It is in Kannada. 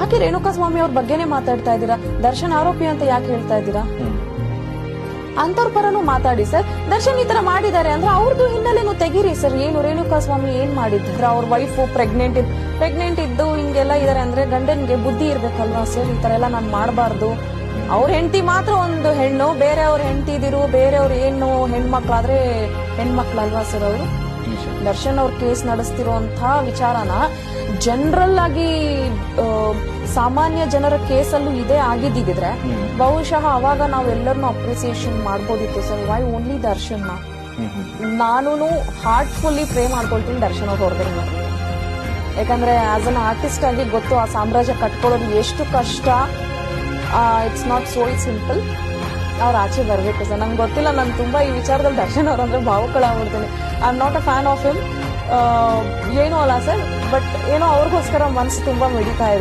ಯಾಕೆ ರೇಣುಕಾಸ್ವಾಮಿ ಅವ್ರ ಬಗ್ಗೆನೇ ಮಾತಾಡ್ತಾ ಇದ್ದೀರಾ? ದರ್ಶನ್ ಆರೋಪಿ ಅಂತ ಯಾಕೆ ಹೇಳ್ತಾ ಇದ್ದೀರಾ? ಅಂತವ್ರ ಪರನು ಮಾತಾಡಿ ಸರ್. ದರ್ಶನ್ ಈ ತರ ಮಾಡಿದ್ದಾರೆ ಅಂದ್ರೆ ಅವ್ರದ್ದು ಹಿನ್ನೆಲೆನೂ ತೆಗೀರಿ ಸರ್. ಏನು ರೇಣುಕಾಸ್ವಾಮಿ ಏನ್ ಮಾಡಿದ್ರು? ಅವ್ರ ವೈಫ್ ಪ್ರೆಗ್ನೆಂಟ್ ಇದ್ದು ಹಿಂಗೆಲ್ಲ ಇದಾರೆ ಅಂದ್ರೆ ಗಂಡನ್ಗೆ ಬುದ್ಧಿ ಇರ್ಬೇಕಲ್ವಾ ಸರ್? ಈ ತರ ಎಲ್ಲ ನಾನ್ ಮಾಡಬಾರ್ದು. ಅವ್ರ ಹೆಂಡತಿ ಮಾತ್ರ ಒಂದು ಹೆಣ್ಣು, ಬೇರೆಯವ್ರ ಹೆಂಡತಿದಿರು ಬೇರೆಯವ್ರು ಏನು ಹೆಣ್ಮಕ್ಳಾದ್ರೆ ಹೆಣ್ಮಕ್ಳಲ್ವಾ ಸರ್ ಅವರು? ದರ್ಶನ್ ಅವ್ರ ಕೇಸ್ ನಡೆಸ್ತಿರುವಂತ ವಿಚಾರನ ಜನರಲ್ ಆಗಿ ಸಾಮಾನ್ಯ ಜನರ ಕೇಸಲ್ಲೂ ಇದೇ ಆಗಿದ್ದಿದ್ರೆ ಬಹುಶಃ ಅವಾಗ ನಾವೆಲ್ಲರನ್ನು ಅಪ್ರಿಸಿಯೇಷನ್ ಮಾಡ್ಬೋದಿತ್ತು ಸರ್. Why only Darshan? ನಾನು ಹಾರ್ಟ್ಫುಲ್ಲಿ ಪ್ರೇ ಮಾಡ್ಕೊಳ್ತೀನಿ ದರ್ಶನ್ ಅವ್ರ ಹೊರಗಡೆ. ಯಾಕಂದ್ರೆ ಆಸ್ ಅನ್ ಆರ್ಟಿಸ್ಟ್ ಆಗಿ ಗೊತ್ತು ಆ ಸಾಮ್ರಾಜ್ಯ ಕಟ್ಕೊಳ್ಳೋದು ಎಷ್ಟು ಕಷ್ಟ. It's not so simple. ಅವ್ರು ಆಚೆ ಬರ್ಬೇಕು ಸರ್. ನಂಗೆ ಗೊತ್ತಿಲ್ಲ, ನಾನು ತುಂಬಾ ಈ ವಿಚಾರದಲ್ಲಿ ದರ್ಶನ್ ಅವ್ರಂದ್ರೆ ಭಾವುಕಳಾಗ್ಬಿಡ್ತೀನಿ. I am not a fan of him, ಏನೂ ಅಲ್ಲ ಸರ್. ಬಟ್ ಏನೋ ಅವ್ರಿಗೋಸ್ಕರ ಮನಸ್ಸು ತುಂಬಾ ಮಿಡಿತಾ ಇದೆ.